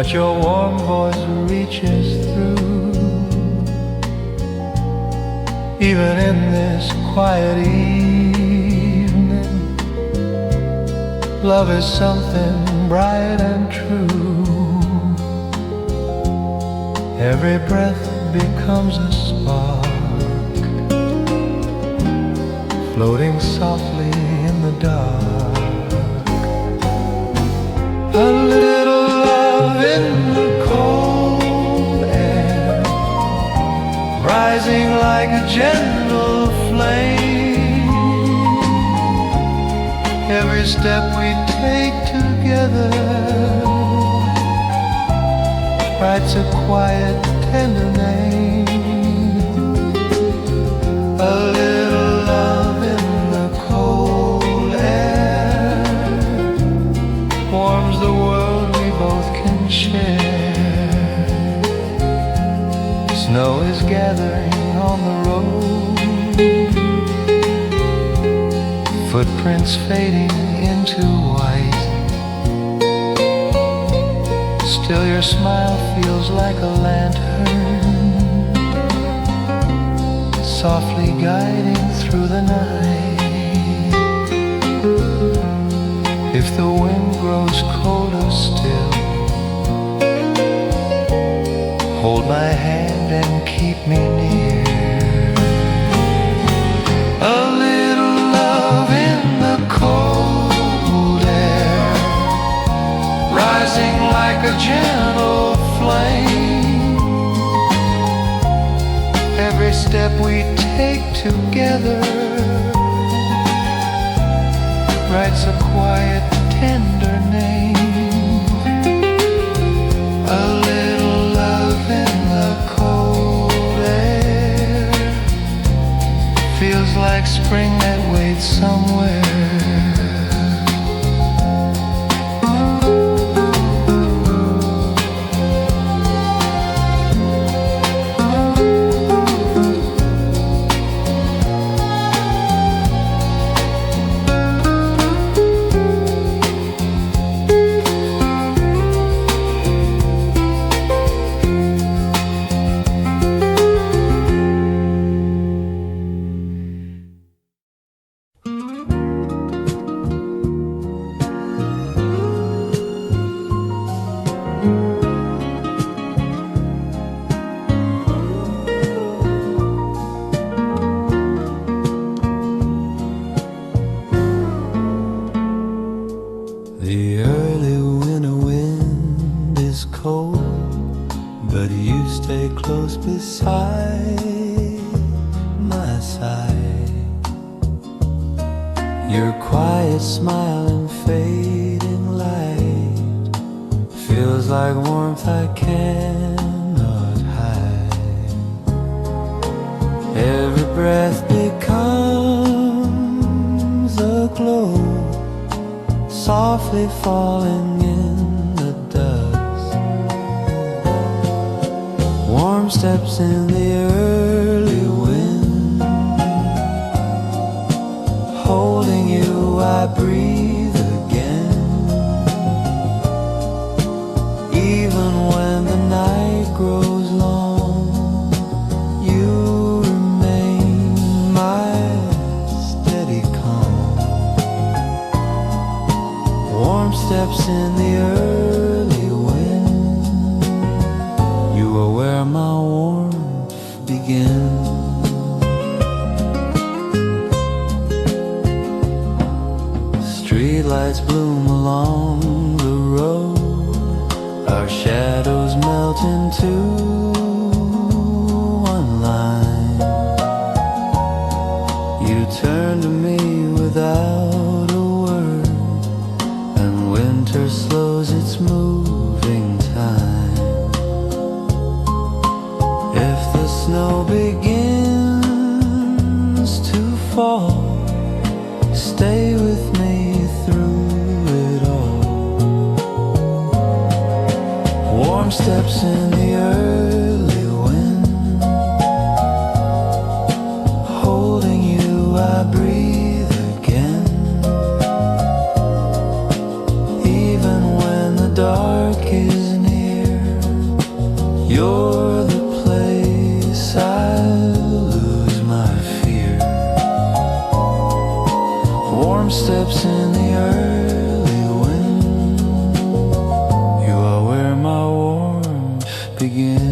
but your warm voice reaches through. Even in this quiet evening, love is something bright and true. Every breath becomes a spark, floating softly in the dark. A little love in the cold air, rising like a gentle flame. Every step we take together writes a quiet, tender name. A little love in the cold air warms the world we both can share. Snow is gathering on the road, footprints fading into white. Still your smile feels like a lantern, softly guiding through the night. If the wind grows colder still, hold my hand and keep me near. A little love in the cold air, rising like a gentle flame. Every step we take together writes a quiet, tender name. A little love in the cold air feels like spring that waits somewhere. Dark is near. You're the place I lose my fear. Warm steps in the early wind. You are where my warmth begins.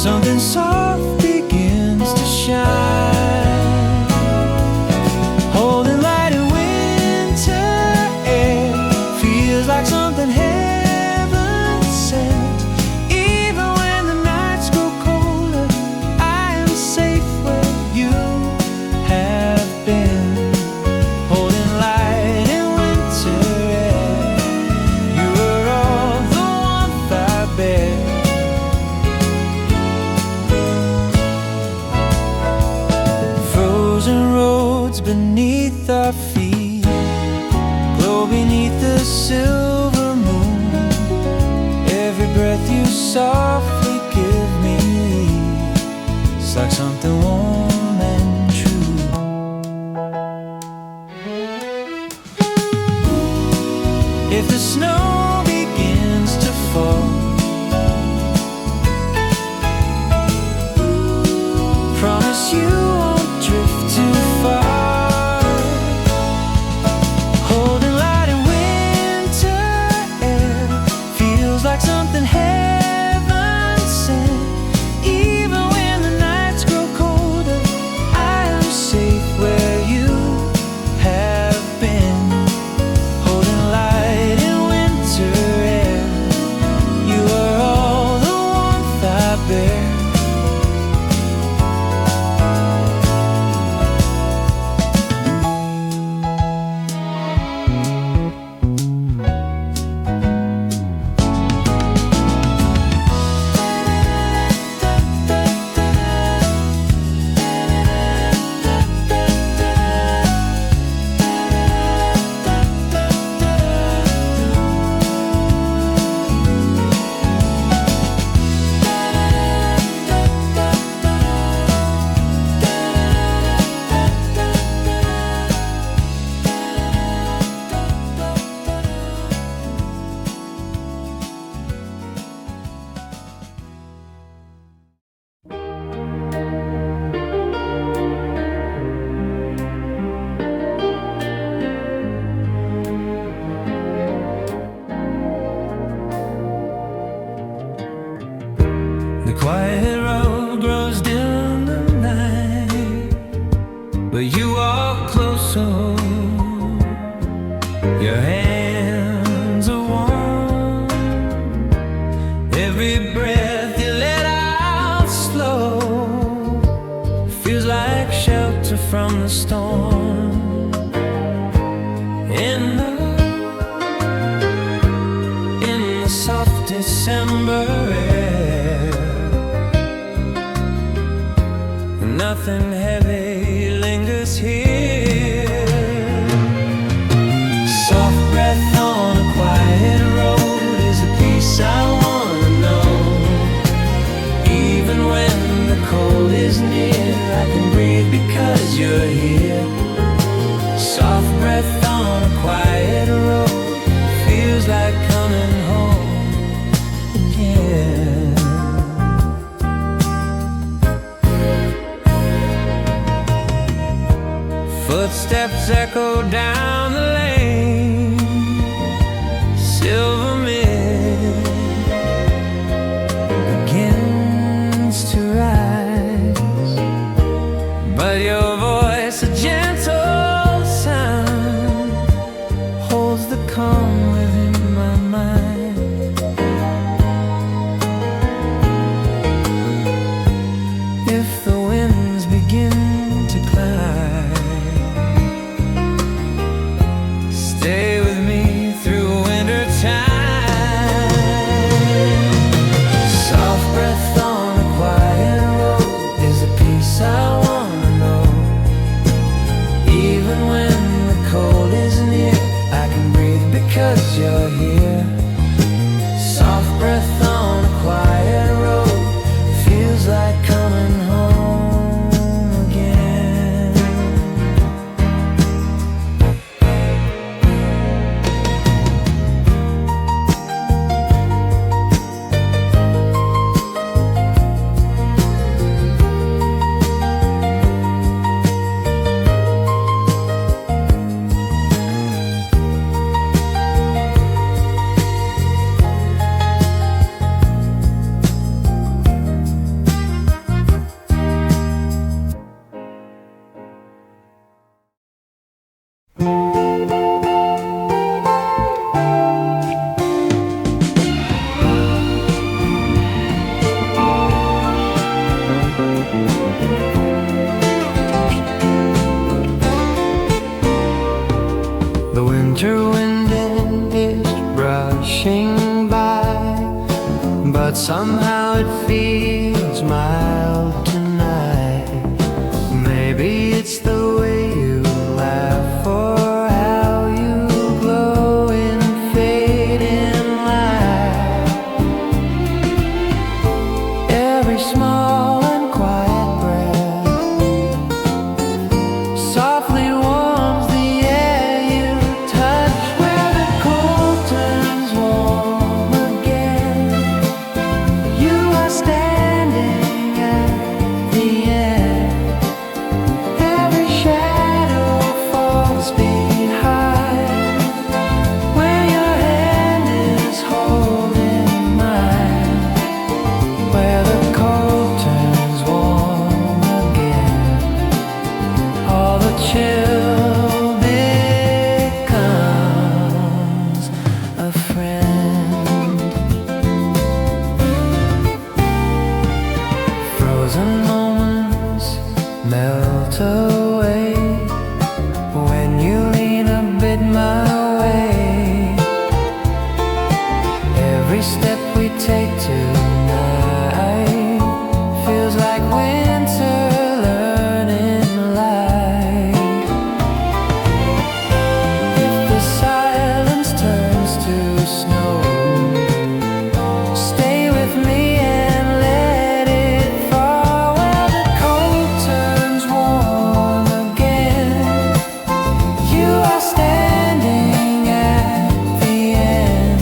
Something soft begins to shine, holding light in winter air. Feels like something heaven sent. Even when the nights grow colder, I am safe where you have been. Holding light in winter air. You are all the warmth I bear. Beneath our feet, glow beneath the silver moon. Every breath you softly give me, it's like something warm and true. If the snow begins to fall, promise you won't drift too far. Something heaven sent. Even when the nights grow colder, I am safe where you have been. Holding light in winter air. You are all the warmth I bear. The quiet road grows dim the night, but you walk closer. Your hands are warm. Every breath you let out slow feels like shelter from the storm. In the soft December air, nothing heavy lingers here. Soft breath on a quiet road is a peace I wanna know. Even when the cold is near, I can breathe because you're here. Soft breath on a quiet road feels like coming home again. come within my mind. If the winds begin to climb, stay with me through winter time. Soft breath on a quiet road is a peace I wanna know. Even when the cold is near, I can breathe because you're here. Soft breath on a quiet road feels like coming home again. The winter wind is rushing by, but somehow it feels mild tonight. Maybe it's the way you laugh or how you glow in fading light. Every small and quiet breath softly warms the air you touch. Where the cold turns warm again, you are standing at the end. Every shadow falls behind when your hand is holding mine. Where the cold turns warm again, all the chill becomes a friend. Frozen moments melt away when you lean a bit my way. Every step we take tonight feels like winter learning light. If the silence turns to snow, stay with me and let it fall. Where the cold turns warm again, you are standing at the end.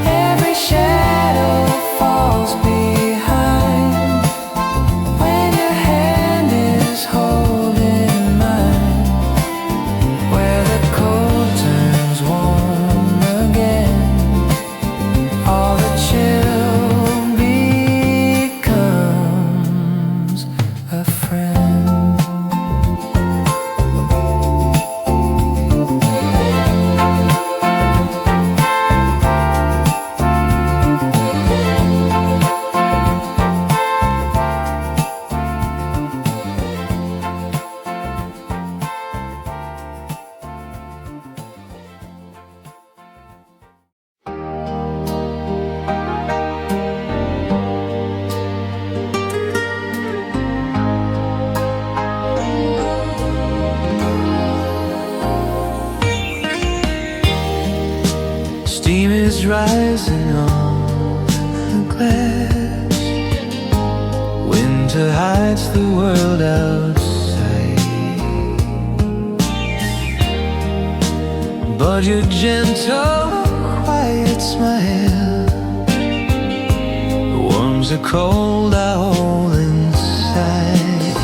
Every shadow falls behind when your hand is holding mine. Where the cold turns warm again, all the chill becomes a friend. Steam is rising on the glass. Winter hides the world outside, but your gentle, quiet smile warms the cold I hold inside.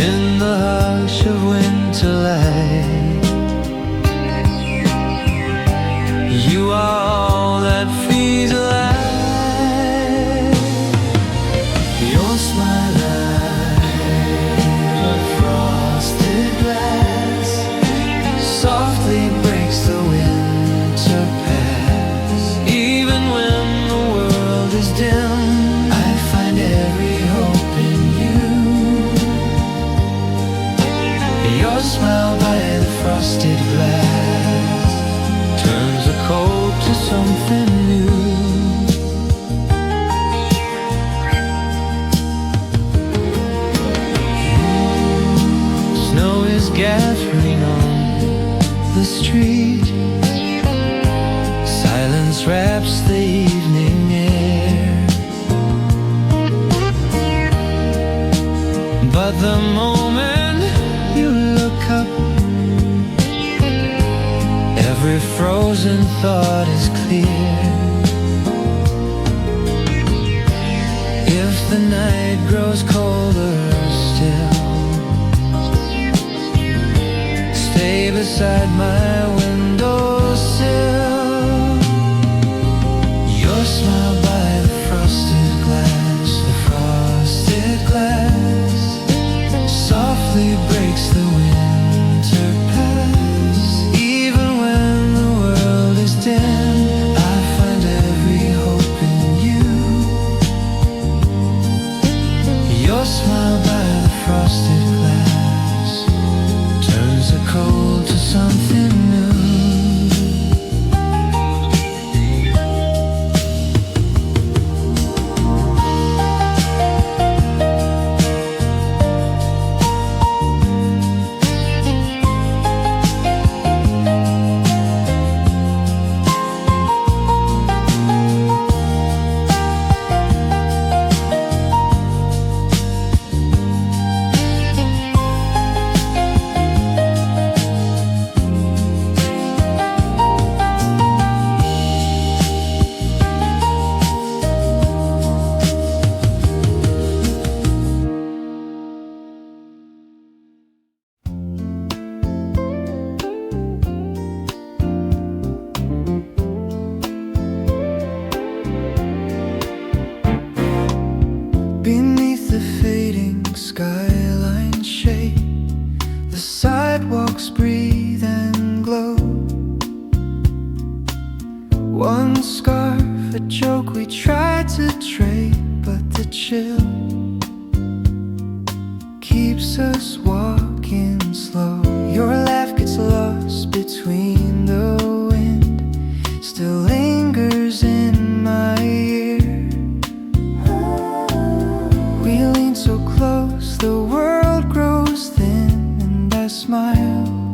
In the hush of winter light, you are all that feels alive. Your smile like a frosted glass, the street. Silence wraps the evening air. But the moment you look up, every frozen thought is clear. If the night grows colder still, stay beside my windowsill. Your smile by the frosted glass softly breaks the winter past. Even when the world is dim, I find every hope in you. Your smile by the frosted glass turns the cold to something new. Beneath the fading skyline shade, the sidewalks breathe and glow. One scarf, a joke we tried to trade, but the chill keeps us walking slow. Your laugh gets lost between the wind, still lingers in my ear. We lean so close, the world grows thin, and I smile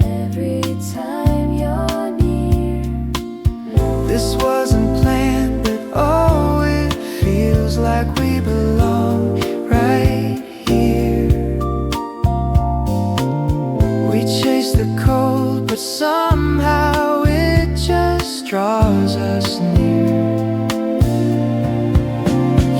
every time you're near. This wasn't planned, but oh, it feels like we belong right here. We chase the cold, but somehow it just draws us near.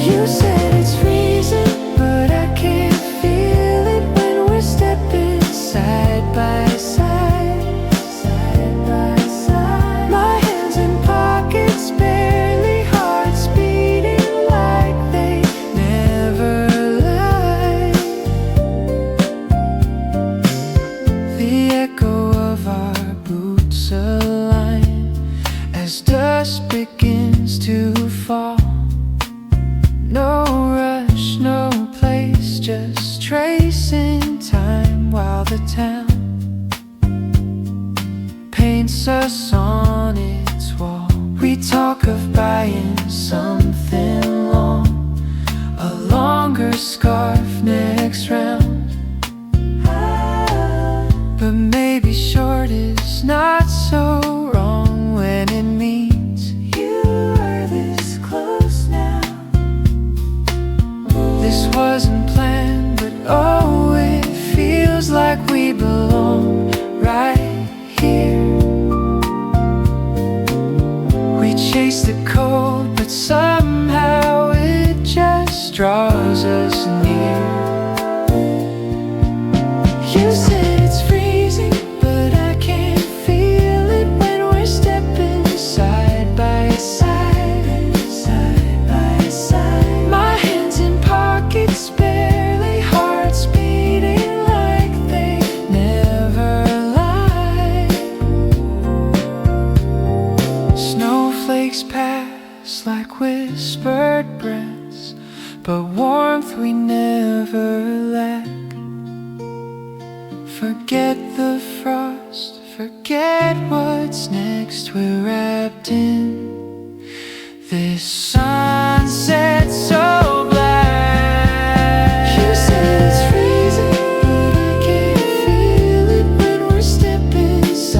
You said it's freezing, but I can't feel it when we're stepping side by side, side by side. My hands in pockets, barely hearts beating like they never lie. The echo of our boots align as dust begins to fall. No rush, no place, just tracing time while the town paints us on its wall. We talk of buying something long, a longer scarf next round. But maybe short is not so wrong when it means you are this close now. This wasn't planned, but oh, it feels like we belong right here. We chase the cold, but somehow it just draws us near. You said it's freezing, but I can't feel it when we're stepping side by side, side by side. My hands in pockets, barely hearts beating like they never lie. Snowflakes pass like whispered breaths, but warmth we never lack. Forget the frost, forget what's next. We're wrapped in this sunset so black. You said it's freezing, but I can't feel it when we're stepping side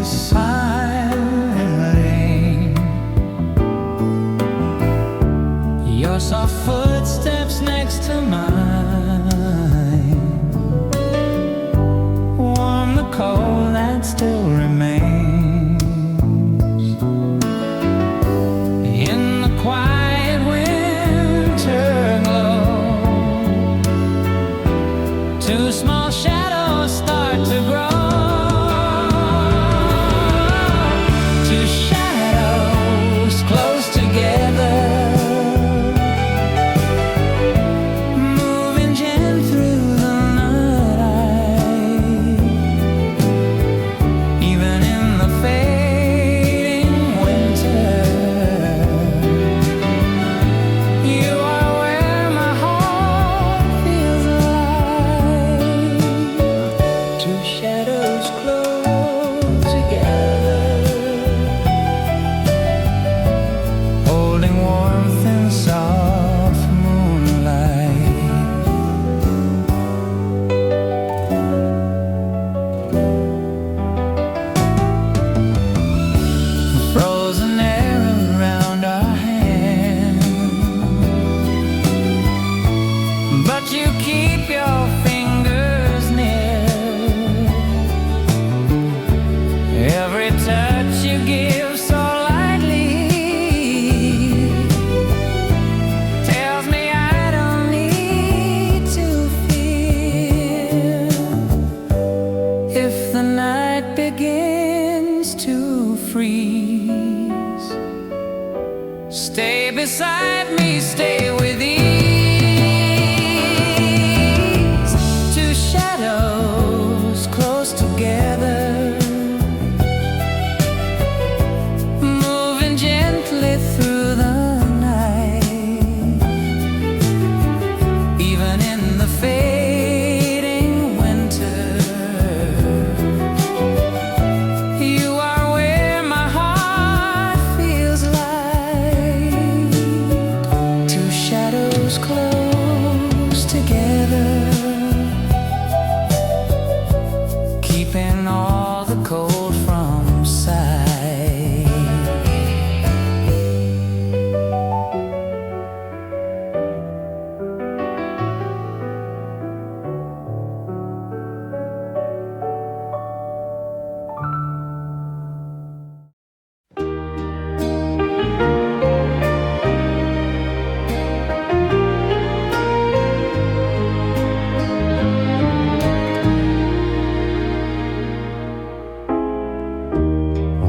deciding. Your soft footsteps next to mine warm the cold that still remains in the quiet winter glow. Two small shadows start to grow. Two shadows close together, moving gently through the night. Even in the fading winter, you are where my heart feels alive. Two shadows close together, holding warmth in soft moonlight. Frozen air around our hands, but you keep your fingers near. Every touch you give so lightly tells me I don't need to fear. If the night begins to freeze, stay beside me, stay with ease. Two shadows close together, moving gently through the night. Even in the fading winter, you are where my heart feels light. Two shadows close together, keeping all the cold from sight.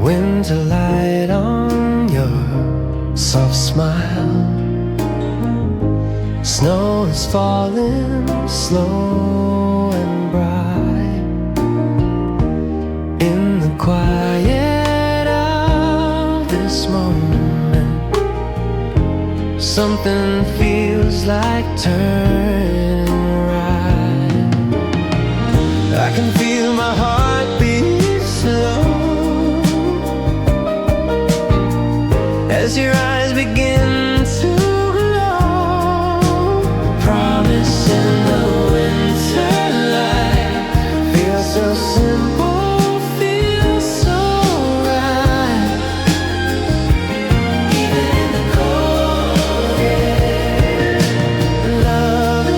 Winter light on your soft smile. Snow is falling slow and bright. In the quiet of this moment, something feels like turning right. I can feel my heart beat slow as your eyes begin to glow. Promise in the winter light feels so simple, feels so right. Even in the cold air, love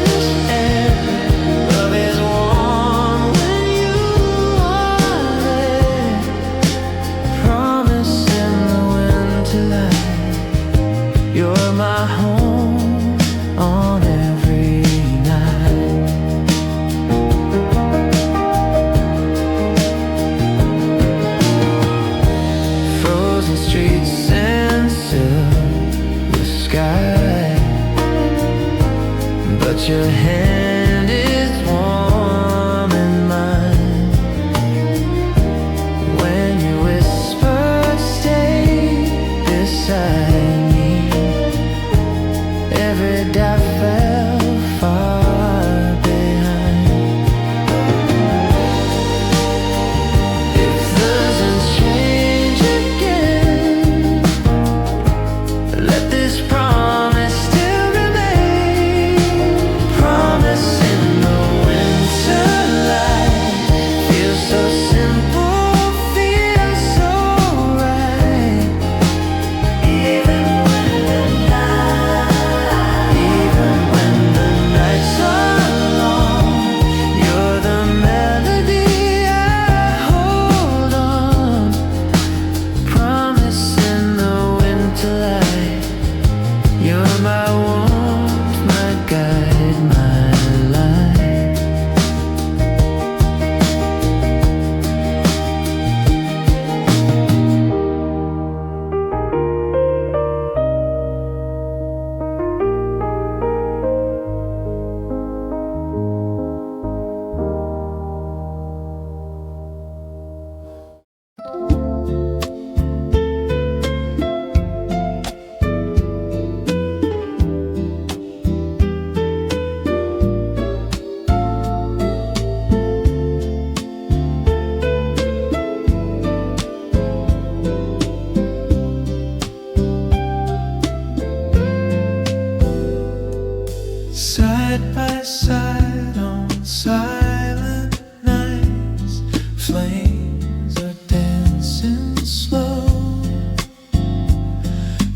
slow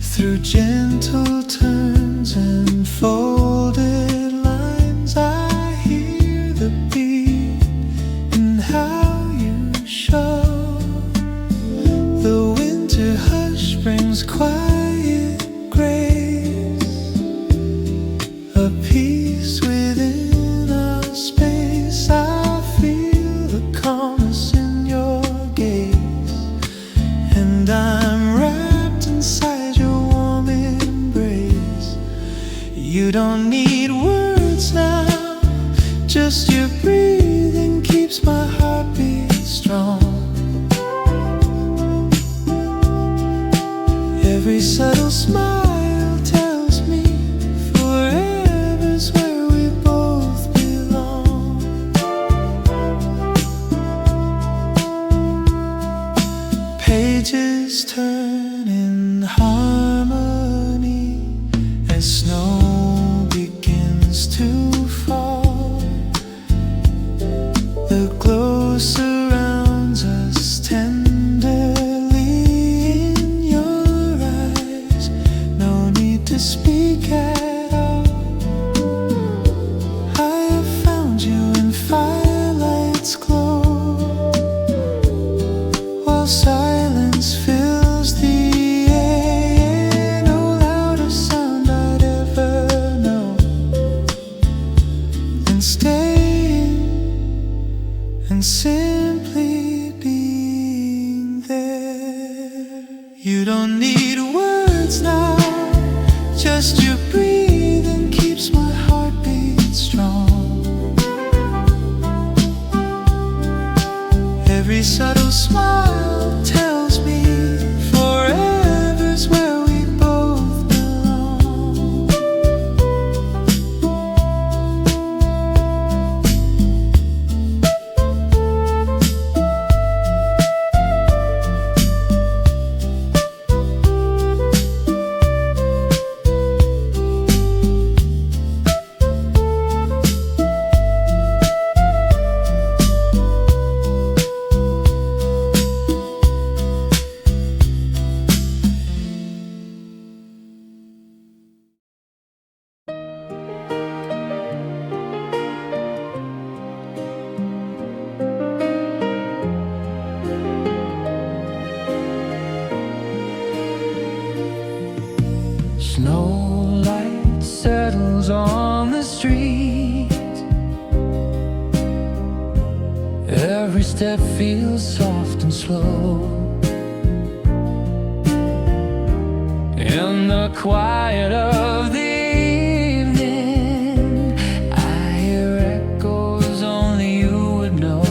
through gentle turns and folded lines. I hear the beat in how you show. The winter hush brings quiet grace, a peace within our space. I feel the calmness in your gaze, and I'm wrapped inside your warm embrace. You don't need words now, just your breathing keeps my heartbeat strong. Every subtle smile tells me forever's where we both belong. Pages turn in harmony as snow begins to fall. The glow surrounds us tenderly in your eyes. No need to speak at all. I have found you in firelight's glow, while silence fills the air. No louder sound I'd ever know than staying and simply being there. You don't need words now, just your breathing keeps my heartbeat strong. Every subtle smile tells me forever's where we both belong. Snowlight settles on the street. Every step feels soft and slow. In the quiet of the evening, I hear echoes only you would know.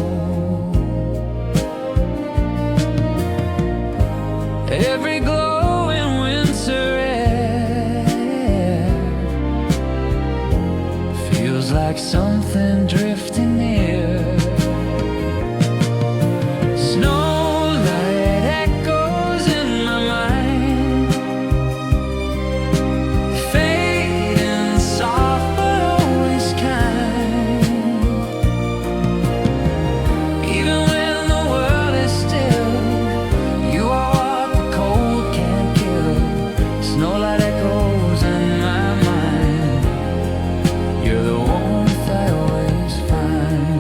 Every glow in winter air feels like something drifting near. Snowlight echoes in my mind, fading soft but always kind. Even when the world is still, you are what the cold can't kill. Snowlight echoes in my mind, you're the warmth I always find.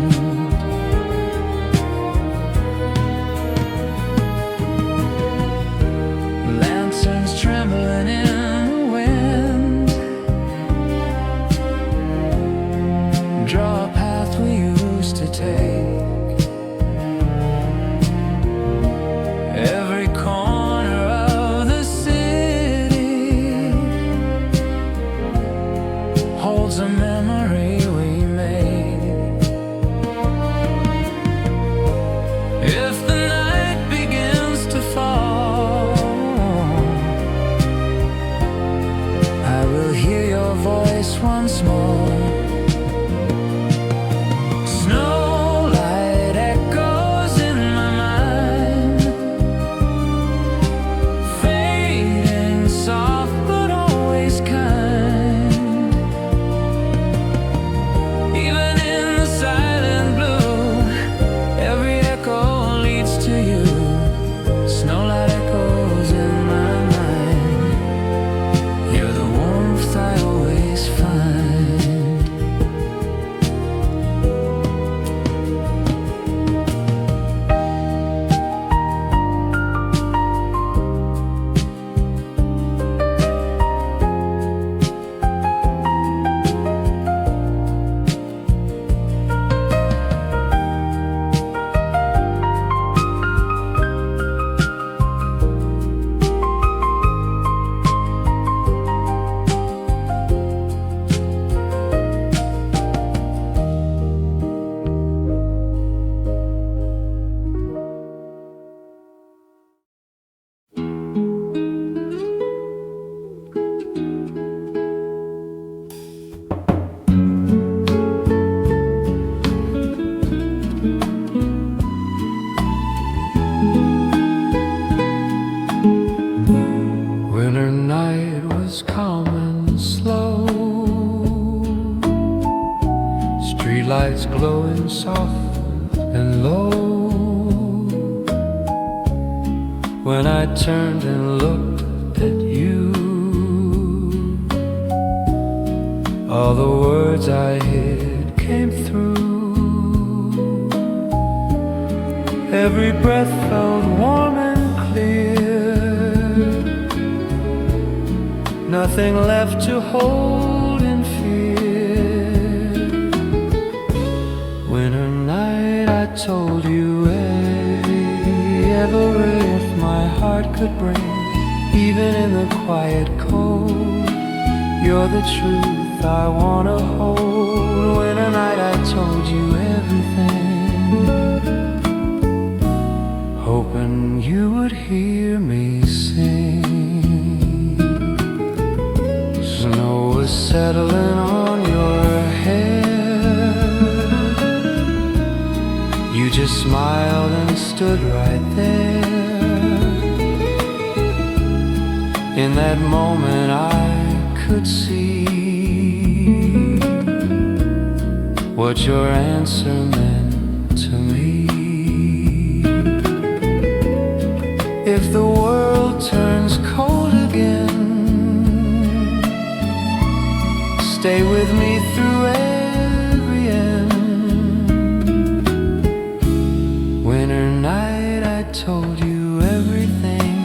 lights glowing soft and low. When I turned and looked at you, all the words I hid came through. Every breath felt warm and clear, nothing left to hold in fear. Winter night, I told you every breath my heart could bring, even in the quiet cold. You're the truth I wanna hold. Winter night, I told you everything, hoping you would hear me sing. Snow was settling on your hair, you just smiled and stood right there. In that moment I could see what your answer meant to me. If the world turns cold again, stay with me through every end. Winter night, I told you everything,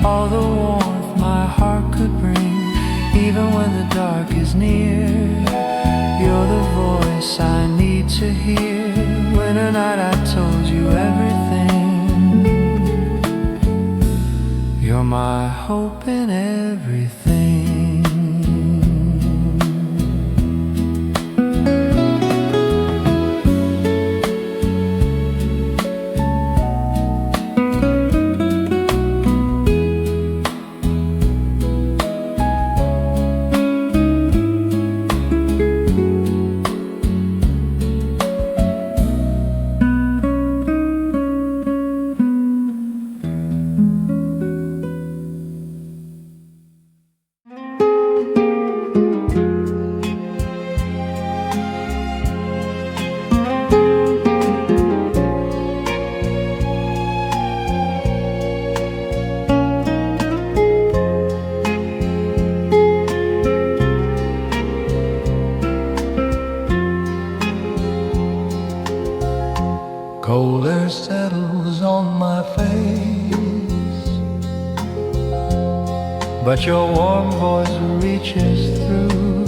all the warmth my heart could bring. Even when the dark is near, you're the voice I need to hear. Winter night, I told you everything, you're my hope in everything. Cold air settles on my face, but your warm voice reaches through.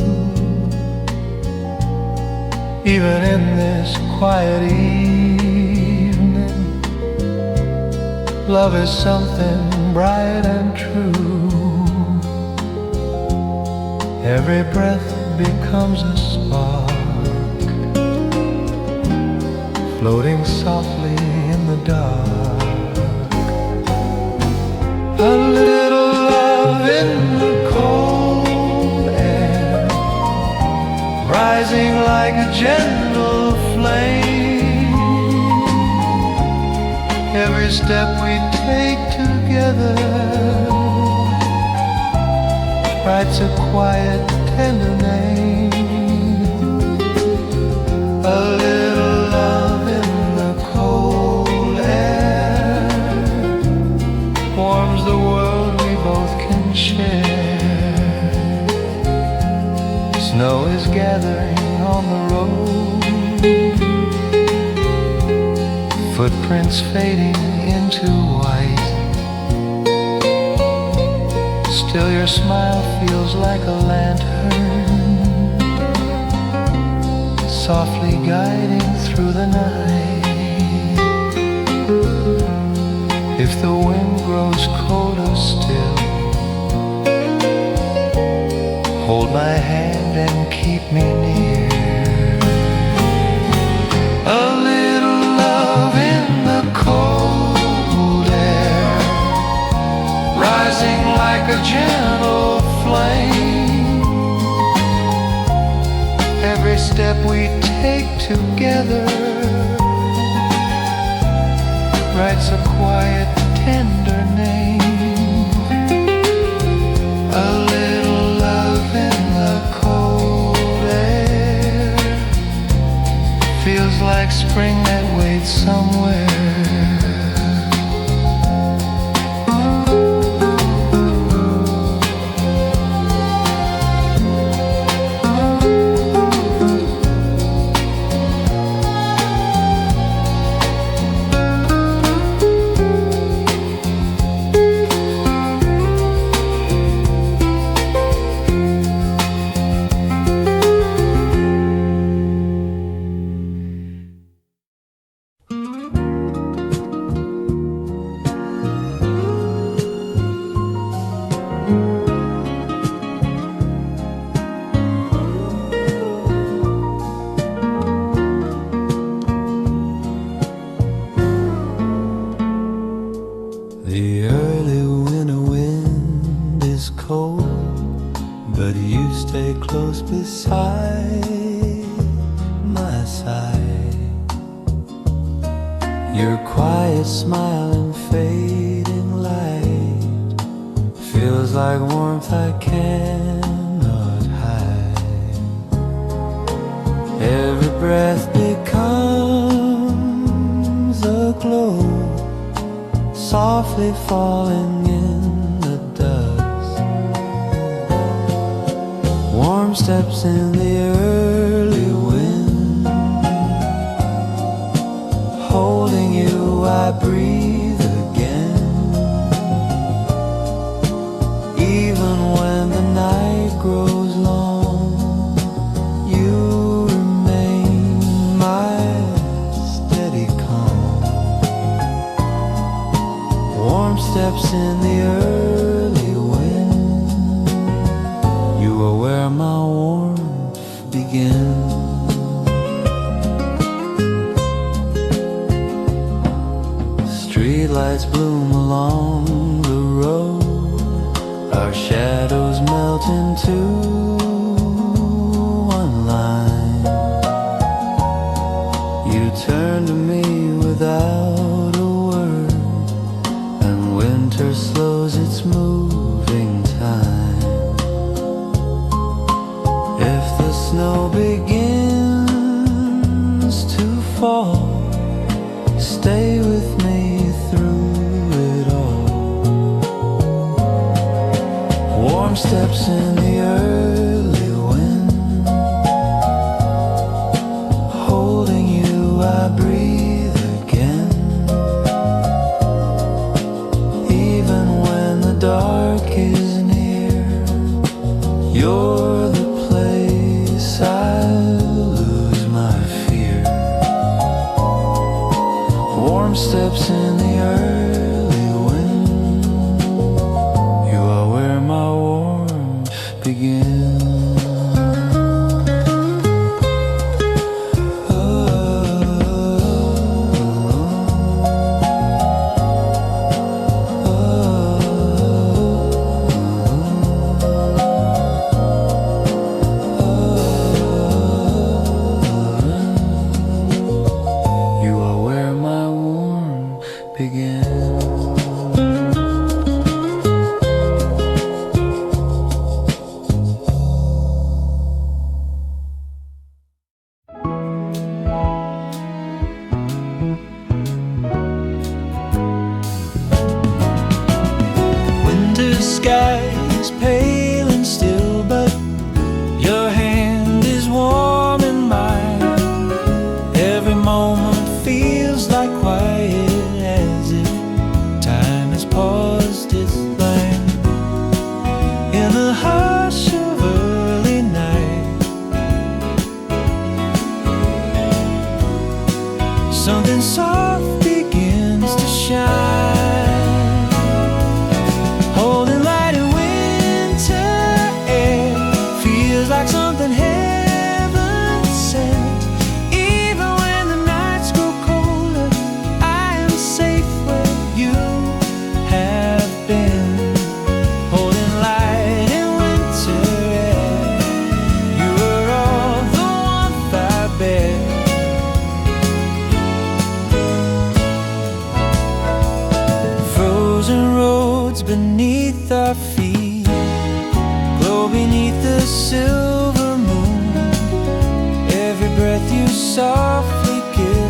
Even in this quiet evening, love is something bright and true. Every breath becomes a spark, floating softly in the dark. A little love in the cold air, rising like a gentle flame. Every step we take together writes a quiet, tender name. A little love in the cold air warms the world we both can share. Snow is gathering on the road, footprints fading into white. Still your smile feels like a lantern, softly guiding through the night. If the wind grows colder still, hold my hand and keep me near. A little love in the cold air, rising like a gentle flame. Every step we take together writes a quiet, tender name. A little love in the cold air like spring that waits somewhere. Your quiet smile and fading light feels like warmth I cannot hide. Every breath becomes a glow, softly falling in the dust. Warm steps in the early wind, holding you I breathe again. Even when the night grows long, you remain my steady calm. Warm steps in the early wind, you are where my warmth begins. Streetlights bloom along the road, our shadows melt into one line. You turn to me without a word, and winter slows its moving time. If the snow begins to fall, stay with me through it all. Warm steps in the early wind, holding you I breathe again. Even when the dark is near, you're the place I lose my fear. Warm steps in the early wind, you are where my warmth begins. You are where my warmth begins. Winter sky is pale and still, but your hand is warm in mine. Every moment feels like quiet, as if time has paused its line. In the hush of early night, something soft begins to shine, holding light in winter air. Feels like something heaven sent. Even when the nights grow colder, I am safe where you have been. Holding light in winter air, you are all the warmth I bear. Frozen roads beneath our feet glow beneath the silver moon. Every breath you softly give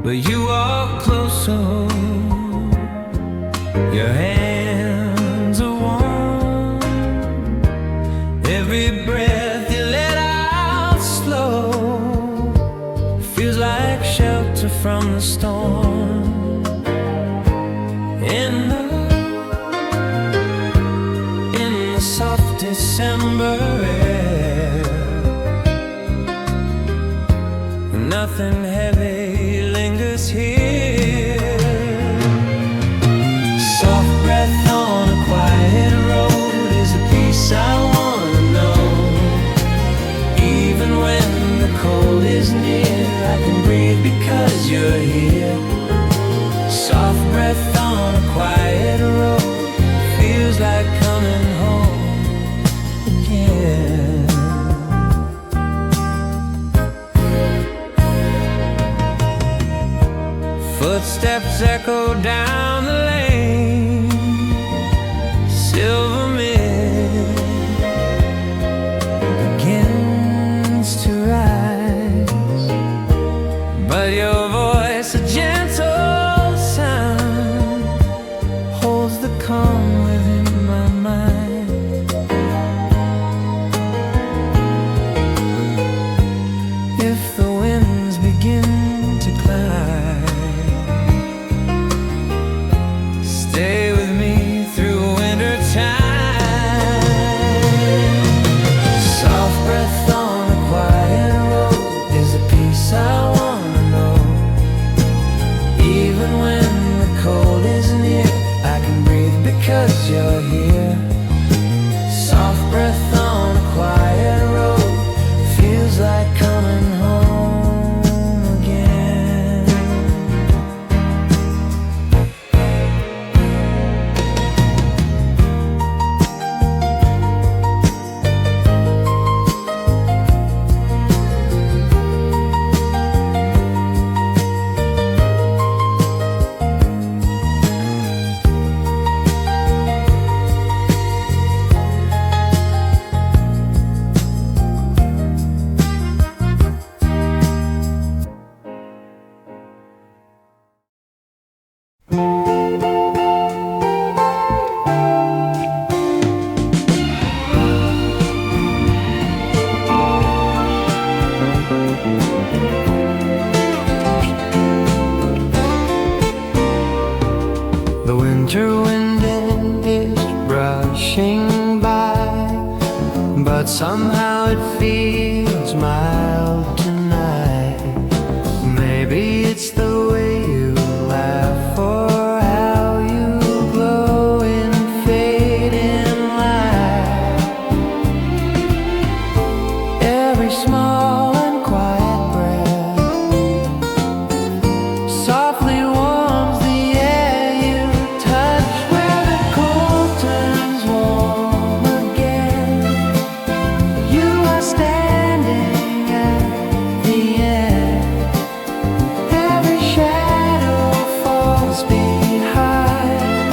but you walk closer. Your hands are warm. Every breath you let out slow feels like shelter from the storm. In the soft December air, nothing heavy lingers here. Soft breath on a quiet road is a peace I wanna know. Even when the cold is near, I can breathe because you're here. Soft breath on a quiet road feels like coming home again. Footsteps echo down the lane. Silver mist begins to rise, but your voice, a gentle sound, holds the calm within my mind. If the winds begin to climb, stay with me through winter time. Soft breath on a quiet road is a peace I wanna know. Even when the cold is near, I can breathe because you're here. Soft breath on a quiet road feels like coming home again. The winter wind is rushing by, but somehow it feels mild tonight. Maybe it's the way you laugh or how you glow in fading light. Every small and quiet breath softly warms the air you touch, where the cold turns warm again. You are standing at the end. Every shadow falls behind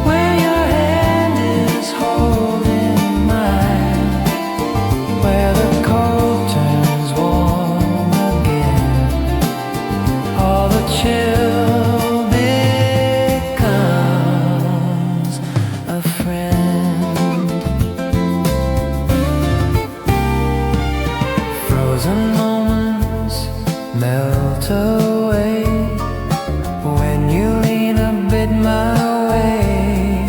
when your hand is holding mine, where the cold turns warm again. All the chill becomes a friend. Frozen moments melt away when you lean a bit my way.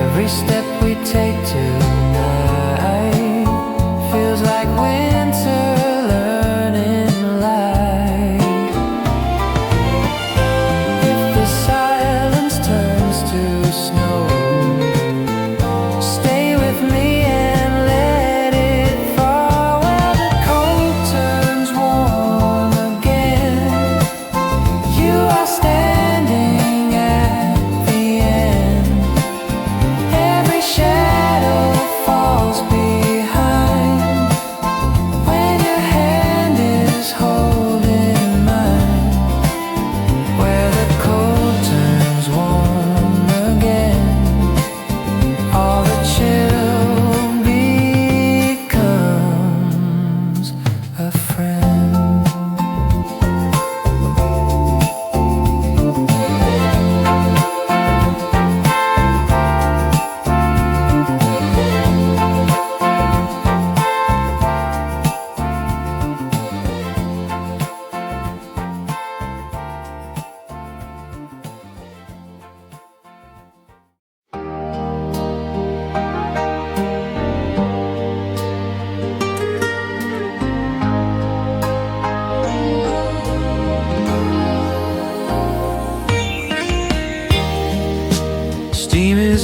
Every step we take tonight feels like winter learning light. If the silence turns to snow, stay with me and let it fall, where the cold turns warm again.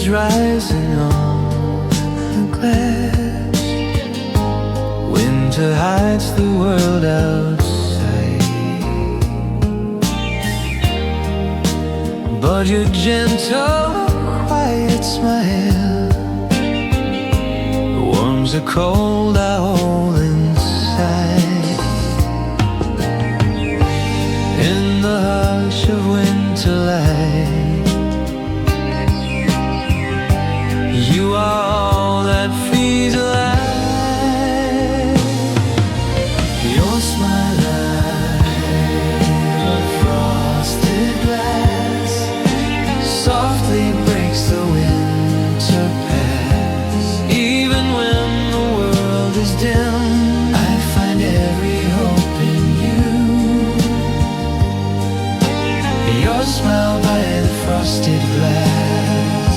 is rising on the glass. Winter hides the world outside, but your gentle, quiet smile warms a cold I hold inside. In the hush of winter light, you are all that feels alive. Your smile like a frosted glass softly breaks the winter past. Even when the world is dim, I find every hope in you. Your smile by the frosted glass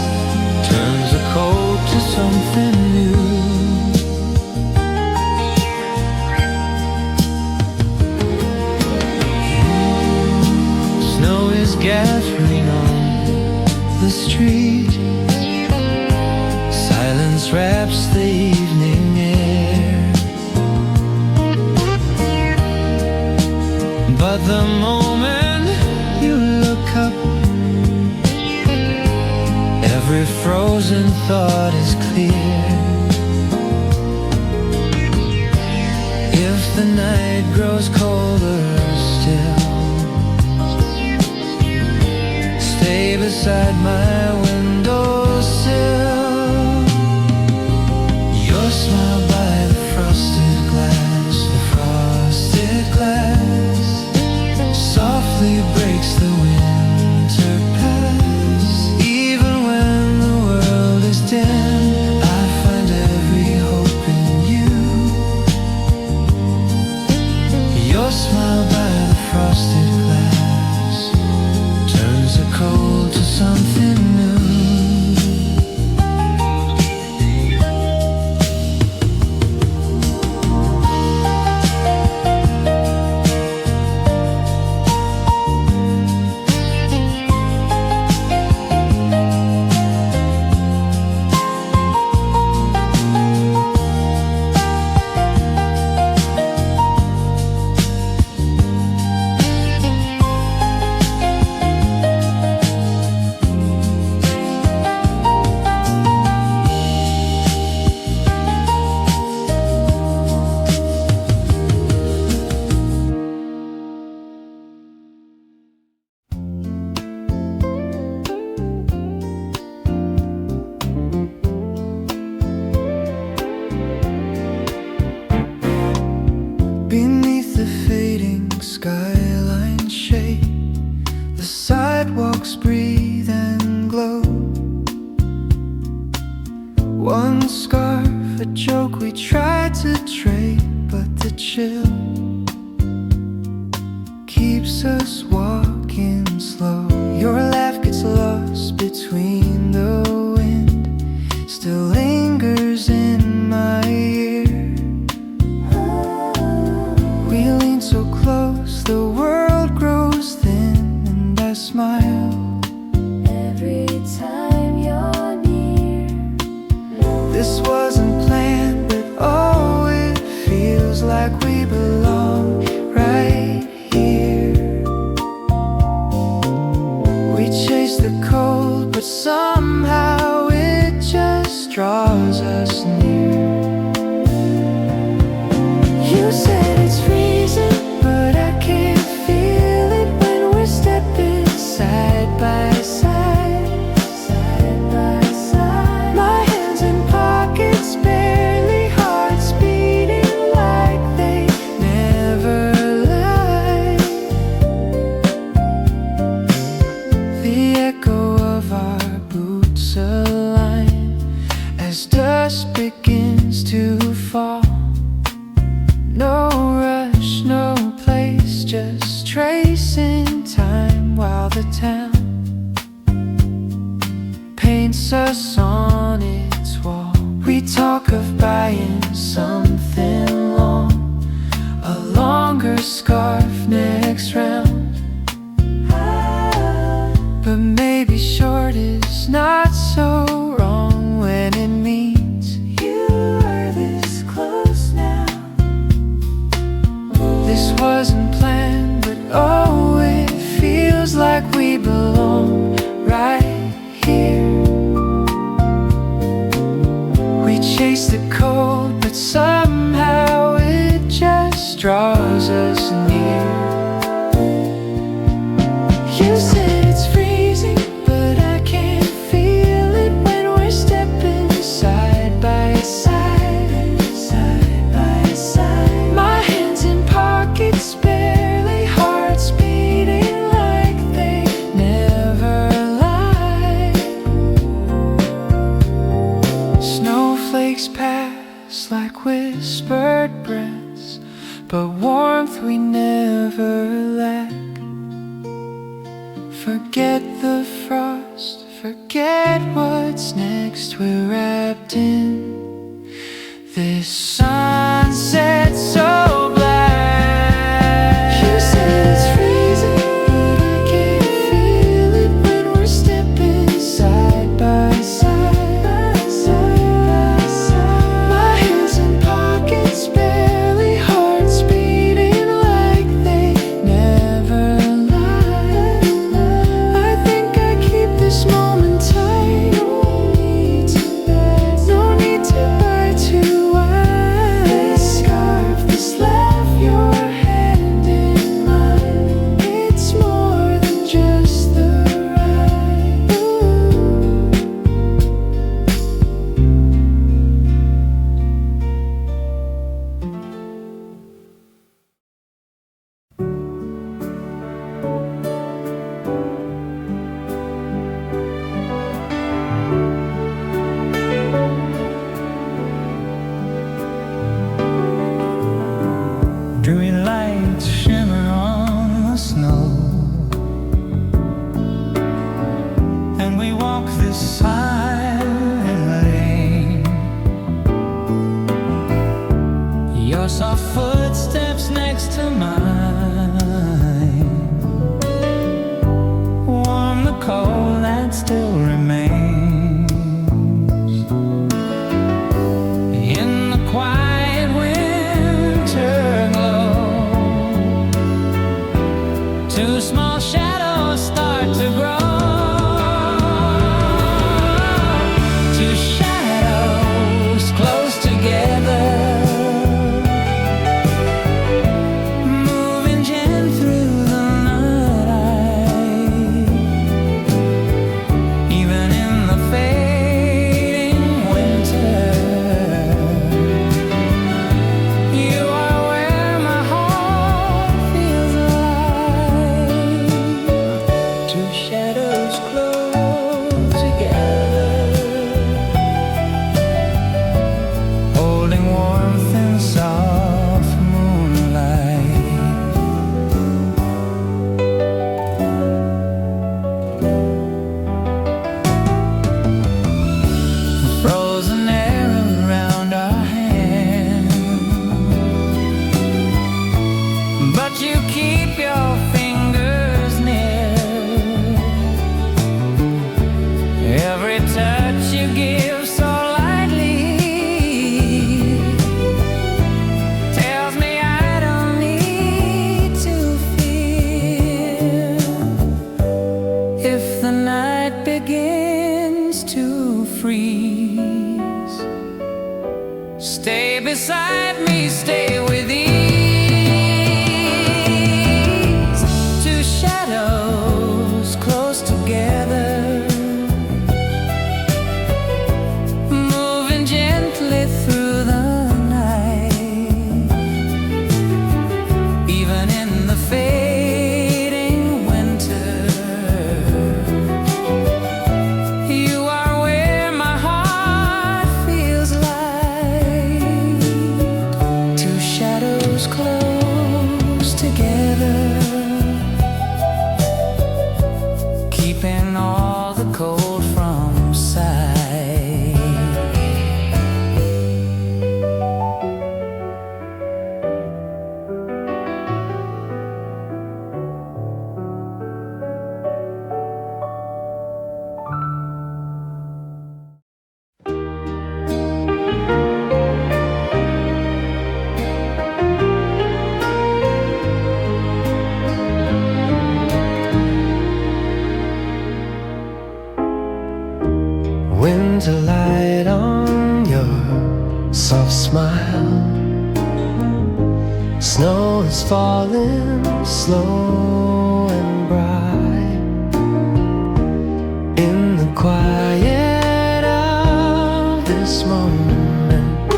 turns the cold to something new. Snow is gathering on the street. Silence wraps the evening air. But the moment you look up, every frozen thought is clear. If the night grows colder still, stay beside my windowsill. Your smile by the frosted glass, the frosted glass softly breaks the winter past. Even when the world is dim, I find every hope in you. Your smile by the frosted glass turns the cold to something new. Beneath the fading skyline shade, the sidewalks breathe and glow. One scarf, a joke we tried to trade, but the chill keeps us walking slow. Your laugh gets lost between the wind, still lingers in my ear. We lean so close, the world grows thin, and I smile every time you're near. This wasn't planned, but oh, it feels like we belong right here. We chase the cold, but somehow it just draws us near. You said it's freezing, but I can't feel it when we're stepping side by side, side by side. My hands in pockets, barely hearts beating like they never lie. The echo of our boots align as dust begins to fall. No rush, no place, just tracing time while the town paints us on its wall. We talk of buying something long, a longer scarf next round. But maybe short is not so This wasn't planned, but oh, it feels like we belong right here. We chase the cold, but somehow it just draws us near. You said it's freezing, but I can't feel it when we're stepping side by side, side by side. My hands in pockets, barely hearts beating like they never lie. Snowflakes pass like whispered breaths, but warmth we never lack. Forget the frost, forget what's next. We're wrapped in this sunset so black. You said it's freezing, but I can't feel it when we're stepping side by side, side by side. My hands in pockets, barely hearts beating like they never lie. I think I keep this moment tight. No need to buy too wide. This scarf, this laugh, your hand in mine. It's more than just the ride. Dreamy lights shimmer on the snow, and we walk this silent lane. Your soft footsteps next to mine warm the cold that still remains. In the quiet winter glow, two small shadows start to grow. Two shadows close together, moving gently through the night. Even in the fading winter, you are where my heart feels alive. Two shadows close together, holding warmth in soft moonlight. Frozen air around our hands, but you keep your fingers near. Every touch you give so lightly tells me I don't need to fear. If the night begins to freeze, stay beside me, stay with ease. Two shadows close together, moving gently through the night. Even in the fading winter, you are where my heart feels light. falling slow and bright in the quiet of this moment.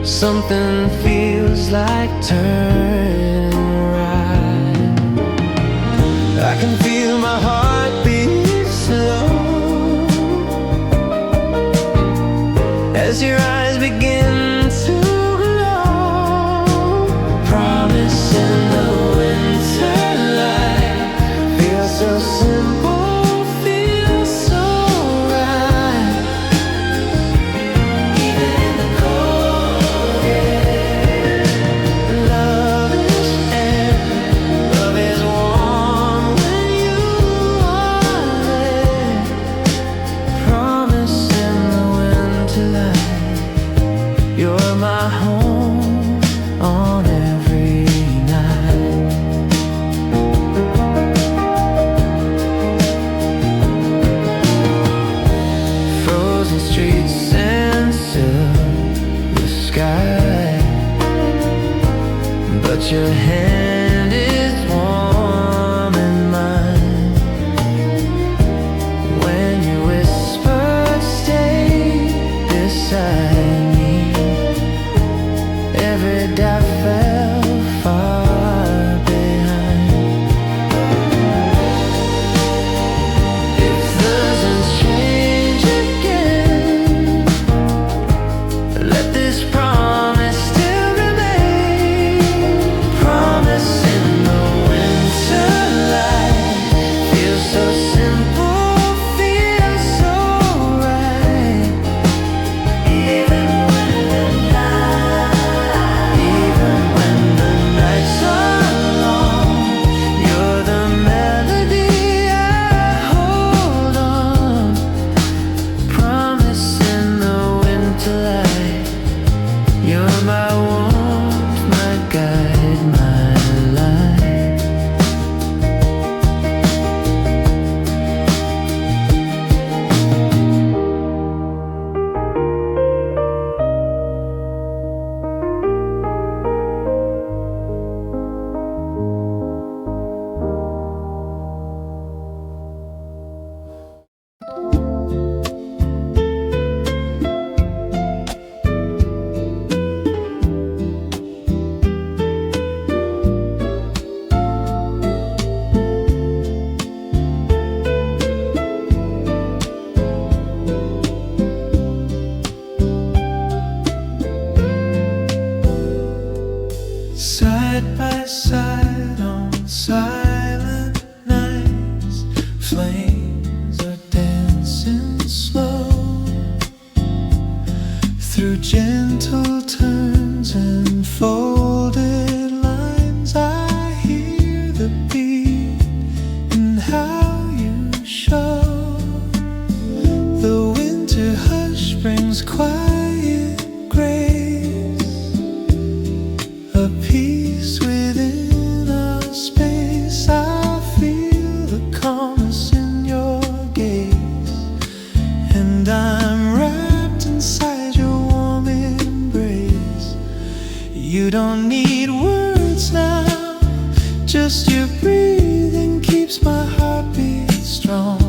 Something feels like turning right. I can feel my heart beat slow as your eyes begin to glow. Promise in the winter light feels so simple, feels so right. Even in the cold air, love is air, love is warm when you are there. Promise in the winter light, you're my home on every night. Frozen streets and silver sky, but your hand is warm in mine. When you whispered stay beside me, every doubt fell far behind. If doesn't change again, let this promise still remain. Promise in the winter light feels so simple, feels so right. Even when the nights are long, you're the melody I hold on. Promise in the winter light, you're my warmth, my guide, my light. Side by side on silent nights, flames are dancing slow through gentle turns and folded lines. I hear the beat in how you show. The winter hush brings quiet grace, a peace within a space. I feel the calmness in your gaze, and I'm wrapped inside your warm embrace. You don't need words now, just your breathing keeps my heartbeat strong.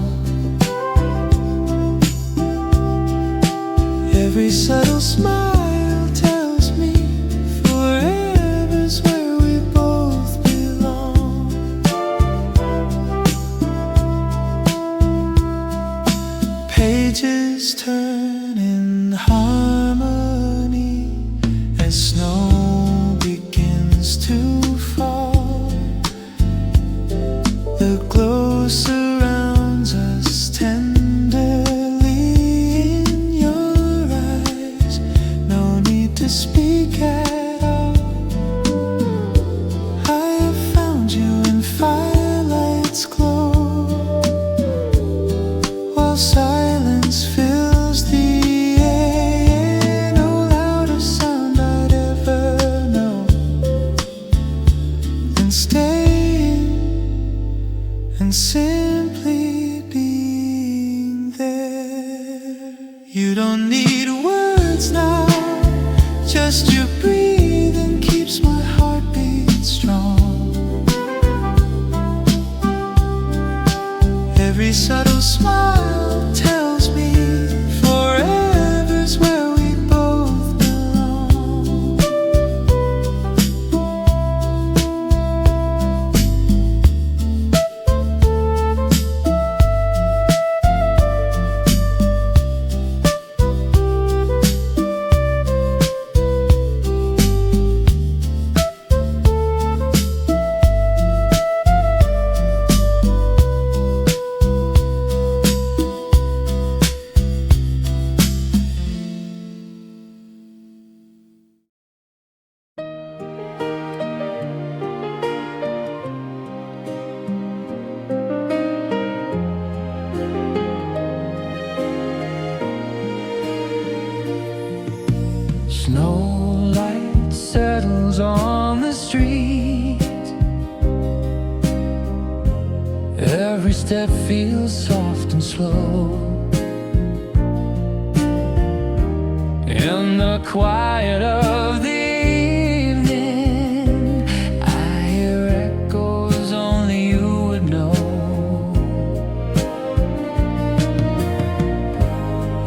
Every subtle smile tells me forever's where we both belong. Pages turn in harmony as snow begins to fall. The glow surrounds us tenderly in your eyes. No need to speak at all. I have found you in firelight's glow, while silence fills the air. No louder sound I'd ever know than staying and simply being there. You don't need words now, just your breathing keeps my heart beat step feels soft and slow. In the quiet of the evening, I hear echoes only you would know.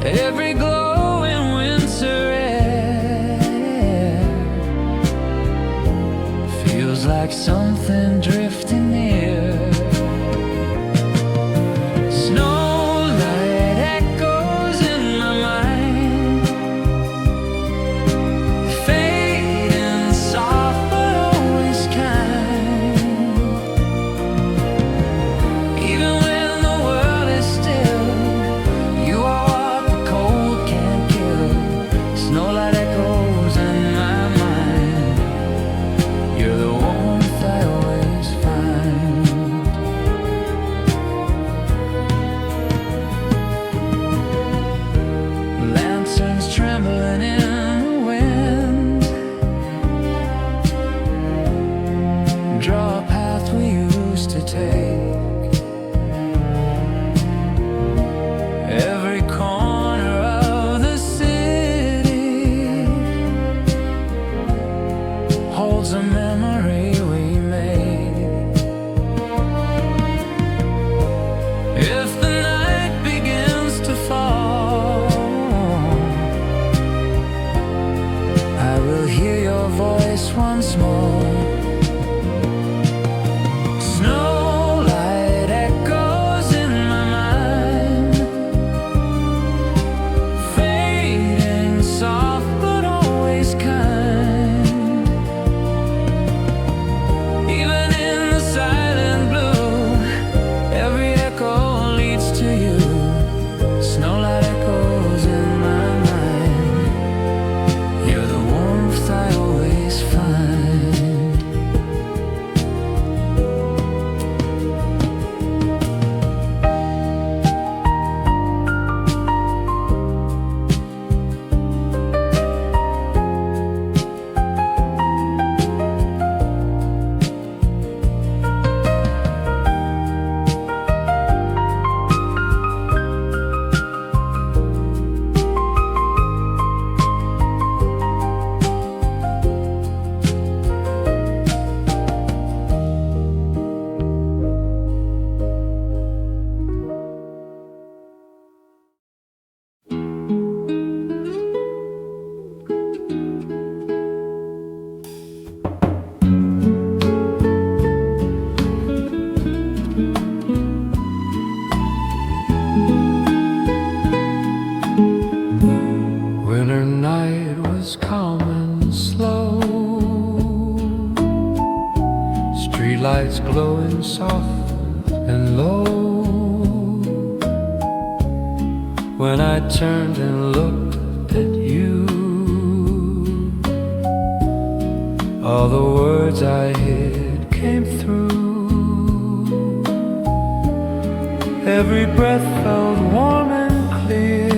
Every glowing winter air feels like something drifting near. Snowlight echoes in my mind, fading soft but always kind. Even when the world is still, you are what the cold can't kill. Snowlight echoes in my mind, you're the warmth I always find. Lanterns trembling in the wind draw a path we used to take. Every corner of the city holds a memory we made. If the night begins to fall, I will hear your voice once more. Snowlight echoes in my mind, fading soft but always kind. Even in the silent blue, every echo leads to you. Snowlight echoes in my mind, you're the warmth I always find. Winter night was calm and slow, streetlights glowing soft and low. When I turned and looked at you, all the words I hid came through. Every breath felt warm and clear,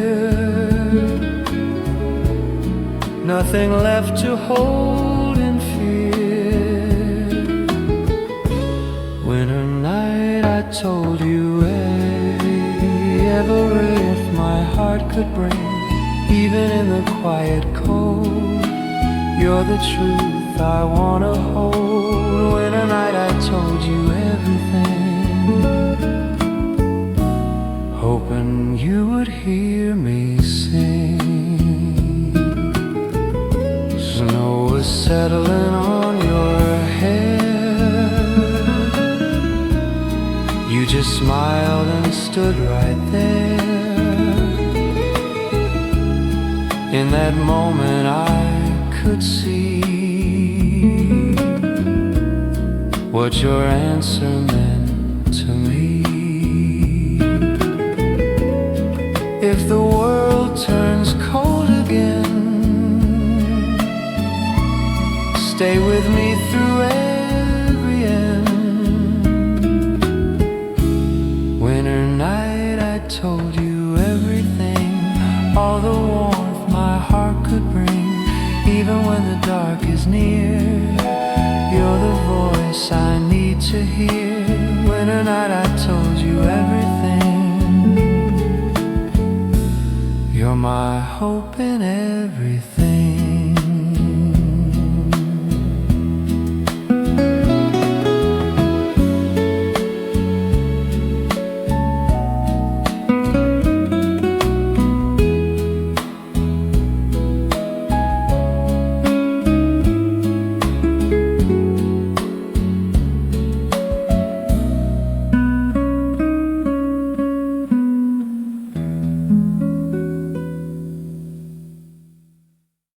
nothing left to hold in fear. Winter night, I told you every breath my heart could bring. Even in the quiet cold, you're the truth I wanna hold. Winter night, I told you everything, hoping you would hear me sing. Snow was settling on your hair, you just smiled and stood right there. In that moment I could see what your answer meant to me. If the world turns cold again, stay with me through every end. Winter night, I told you everything, all the warmth my heart could bring. Even when the dark is near, you're the voice I need to hear. Winter night, I told you everything. You're my hope in everything.